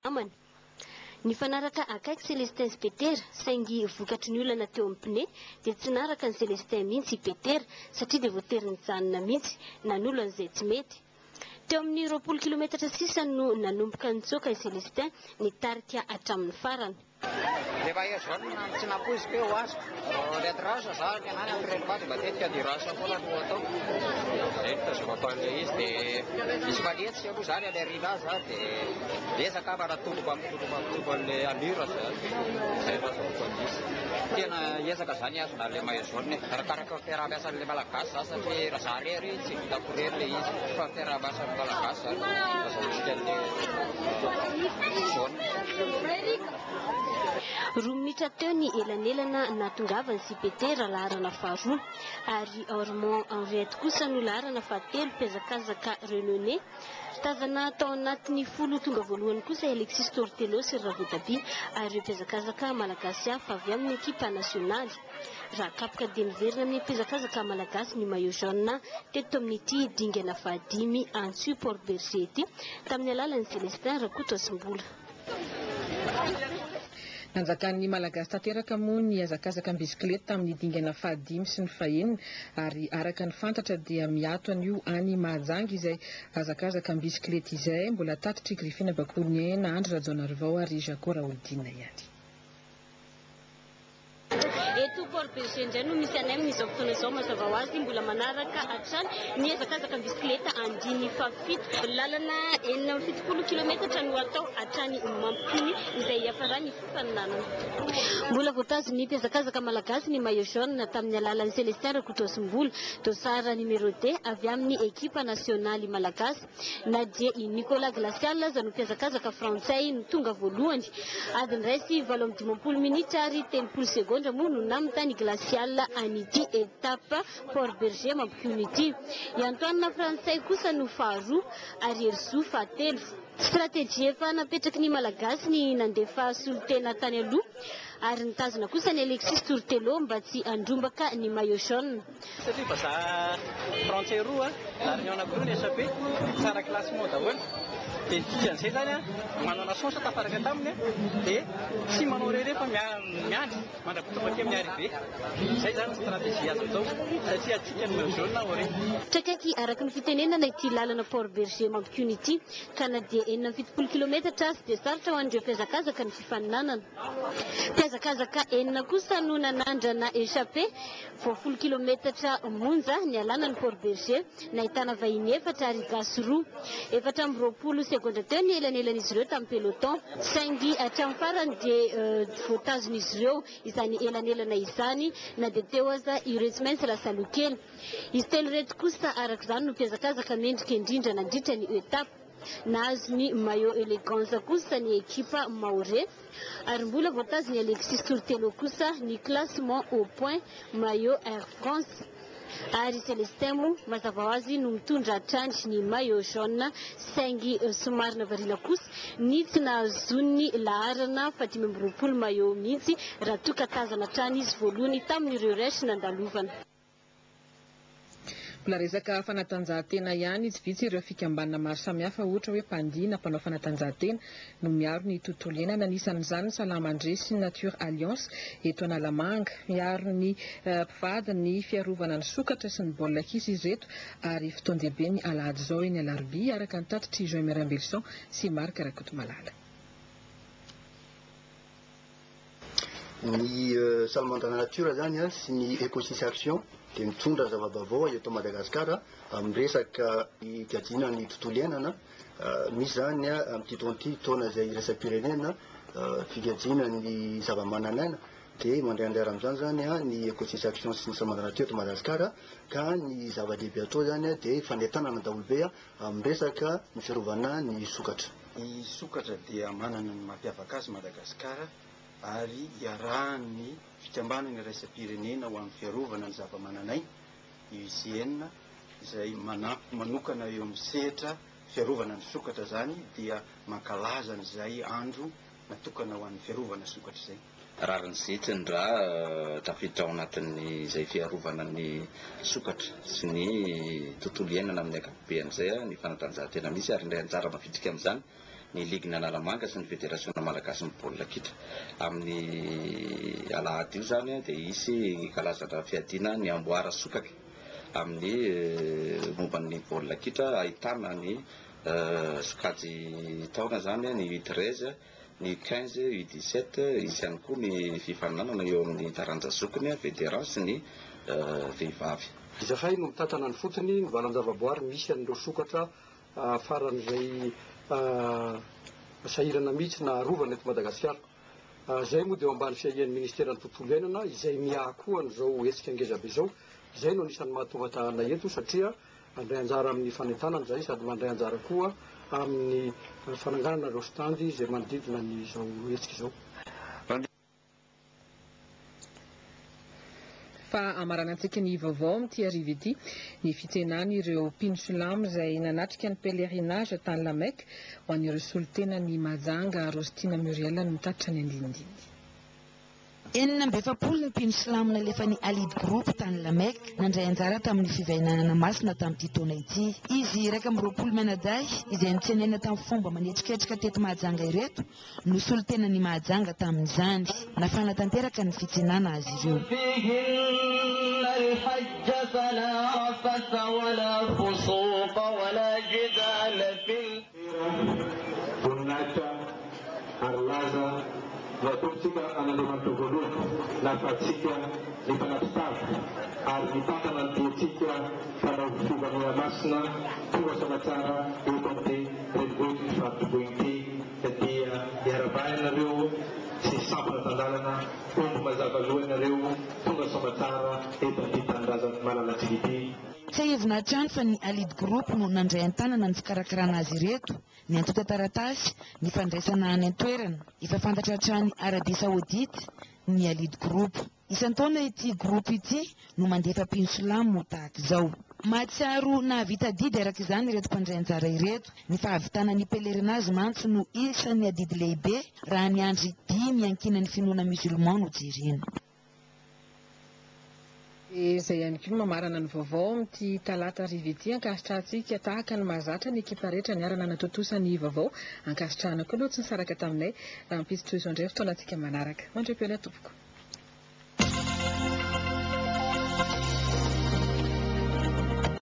amany. Ny fanaraka akaiky Celestin sy Peter saingy vokatry ny olana teo amin'ny pneu dia tsy naraka ny Celestin mihitsy Peter satria dia voatery nijanona mihitsy nan'olon'izay tsy mety. Teo amin'ny 20 kilometatra sisa no nanomboka nitsoaka i Celestin nitarika hatramin'ny farany. Rehefa ezaona tsy napoiziko eo azy reto rasa za nianany amin'ny renivohitra matetika dia rasa foana no atao. Zay tazoma atao ilay izy dia misy valetsy aloha zany ilay rina azy dia ezaka manatombo an'ilay allure zany. Zay rasa izy. Tena ezaka zany azo na ilay maillot jaune arakaraka fiaraha-miasan'ilay malagasy za satria raha za rery tsy vita korery ilay izy fa fiaraha-miasan'ny malagasy zany azahoantsika ilay jaune. Roa minitra teo ny elanelana natongavany sy Peter laharana faharoa ary Armand Henriette kosa no laharana fahatelo mpiazakazaka renommé. Tazana tao anatin'ny 10 tonga voalohany kosa Alexis Tortello sy Ravedabi ary mpiazakazaka malagasy hafa avy amin'ny ekipa nasionaly. Raha kapaka dia miverina amin'ny mpiazakazaka malagasy ny maillot jaune teto amin'ity dingana fahadimy Antsu Port Berger ity tamin'ny alalan'ny Celestin Rakotosimbola. Nanjakan'ny malagasy tanteraka moa ny hazakazaka bisikileta tamin'ny dingana fahadimy sy ny fahenina ary araka ny fantatra dia miato an'io any Mahajanga izay hazakazaka bisikileta izay mbola tatitry Griffine Bakounien na Andry Rajaonarivao ary Jaco Raholdina ihany. Eto Port Berger indray no misy anay amin'izao fotoana izao mazava ho azy mbola manaraka hatrany ny hazakazaka bisikileta andiny fafito lalana 7 kilometatra no atao hatrany Mampiny izay hafarany fifaninanana. Mbola voatazo ny mpiazakazaka malagasy ny maillot jaune tamin'ny alalan'ny Celestin Rakotosimbola dosara numéro 2 avy amin'ny ekipa nasionaly malagasy na dia i Nicolas Glacial aza no mpiazakazaka frantsay no tonga voalohany adiny iray sy 20 minitra ary 30 segondra moa no namitany Glacial an'ity étape Port Berger Mampionity. I Antoine frantsay kosa no faharoa ary Herzou fahatelo. Stratégie efa napetraky ny malagasy ny nandefa solotena tany aloha ary nitazona kosa ny Alexis Tortello mba tsy andrombaka ny maillot jaune. Satria baza frantsay roa lary anakoroa ny SAP tsara classement daholo dia dikan'izay zany manana chance tafaraka taminy dia tsy manao rery fa miandry mandrapitafaty amin'ny arrivé. Zay zany stratégie azo atao satria atsika ny maillot jaune ore. Trakaiky araky ny fitenenana ity lalana Port Berger Mampionity ka na dia 70 kilometatra azy dia sarotra ho an'ireo mpiazakazaka ny fifaninanana. Mpiazakazaka enina kosa no nanandrana échappé 20 kilometatra monja ny alana ny Port Berger nahitana vahiny efatra ary gasy roa 4 segondra teo ny elanelan'izy ireo tamin'ny peloton saingy hatramin'ny farany dia voatazon'izy ireo izany elanelana izany na dia teo aza ireo tsy maintsy lasa lokely. Izy telo reto kosa araka izany no mpiazakazaka mendrika indrindra nandritra ny etape. Nahazo ny maillot élégance kosa ny ekipa Maoré ary mbola voatazo ny Alexis Tortello kosa ny classement au point maillot Air France ary Celestin mo mazava ho azy no mitondra hatrany ny maillot jaune saingy somary navarina kosa ny tsy nahazony laharana 520 maillot mihitsy raha toka tazana hatrany izy voalohany tamin'ireo resh nandalovana. Mbola resaka fanatanjahantena ihany izy vitsy ireo fikambanana maro samihafa ohatra hoe mpandiana mpanao fanatanjahantena no miaro ny tontolo iainana anisan'izany Salamandresy Nature Alliance eto Analamanga miaro ny mpivady ny fiarovana ny sokatra sy ny baolina kitra izy reto ary fotoan-dehibe ny alahady izao eny Alarobia araka ny tatitry Jean Merambelson sy Marc Rakotomalaala. Ny Salamandra Nature zany sy ny Ecosys Action dia mitondra zava-baovao eto Madagasikara amin'ny resaka ikajina ny tontolo iainana. Misy zany amin'ity taon'ity taona izay iraisam-pirenena fikajina ny zava-manan'aina dia mandray anjara amin'izany zany ny Ecosys Action sy ny Salamandra Nature eto Madagasikara ka ny zava-dehibe atao zany dia fanentanana daholo be amin'ny resaka ny fiarovana ny sokatra. Ny sokatra dia manana ny mampiavaka azy Madagasikara ary iarahan'ny fikambanana iraisam-pirenena ho amin'ny fiarovana ny zava-manan'aina UICN izay manokana eo amin'ny sehatra fiarovana ny sokatra zany dia mankalaza n'izay andro natokana ho an'ny fiarovana sokatra izay. Raha ny zetrany raha tafiditra ao anatin'ny izay fiarovana ny sokatra sy ny tontolo iainana amin'ny ankapobeny izay ny fanatanjahantena misy ary indray anjara mafitrika amin'izany ny ligna Analamanga sy ny fédération malagasy ny baolina kitra. Amin'ny alahady io zany dia isy kalazana fiadiana ny amboara sokaka amin'ny momban'ny baolina kitra, ahitana ny sokajy taona zany ny U13, ny 15, U17, isy ihany koa ny fifaninanana eo amin'ny taranja zokiny vétéran sy ny vehivavy. Izafay no mitatana ny fotony ny valan-javaboary misy an'ireo sokatra faran'izay sahirana mihitsy na rovana eto Madagasikara. Zay moa dia ambany fiahian'ny ministeran'ny tontolo iainana izay miakoa an'izao hetsika angezabe izao. Izay no anisan'ny mahatonga tahana eto satria mandray anjara amin'ny fanentanana izay sady mandray anjara koa amin'ny fananganana ireo standy izay manodidina n'izao hetsika izao. Fa amaranantsika ny vaovao amin'ity ariva ity, ny fitsenany ireo mpino silamo izay nanatrika ny pèlerinage tany Lameka ho an'ireo solitena ny Majanga Rostina Muriel no mitatitra ny andindiny. 9 ny mpino silamo nalefa ny Alid Group tany Lameka nandray anjara tamin'ny fivainanana masina tamin'ity taona ity. Izy 20 Menaday izay nitsenena tamin'ny fomba manetriketrika teto Mahajanga ireto no solitena ny Mahajanga tamin'izany. Nafana tanteraka ny fitsenana azy ireo. Raha anandromanto voalohany nafatsika ny mpanapitavy ary nipatana ny diatsika mpanao fivanona masina tonga samatsara eto amin'ny renivohitra ny fahatomboiny ity dia iarabanareo sy sampana tandalana omby mazava loha ianareo tonga samatsara eto amin'ny tanindrazana malalatsika ity. Tsy ahevina hatrany fa ny Alid Group no nandray an-tanana ny fikarakarana azy ireto, ny antota taratasy, ny fandraisana any an-toerana. Efa fantatra hatrany Arabia Saodita ny Alid Group. Isan-taona ity groupe ity no mandefa mpino silamo tahaka izao. Mahatsiaro nahavita didy araka izany ireto mpandray anjara ireto. Ny fahavitana ny pèlerinage mantsy no isan'ny adidy lehibe raha ny andry 5 ankinan'ny finoana musulman no jerena. Izay ihany koa mamarana ny vaovao amin'ity talata ariva ity ankasitrahantsika tahaka ny mahazatra ny ekipa rehetra niarana natotosa ny vaovao ankasitrahana koa aloha tsy nisaraka taminay raha mpisitro izo indray fotoana antsika manaraka. Mandram-piaona tompoko.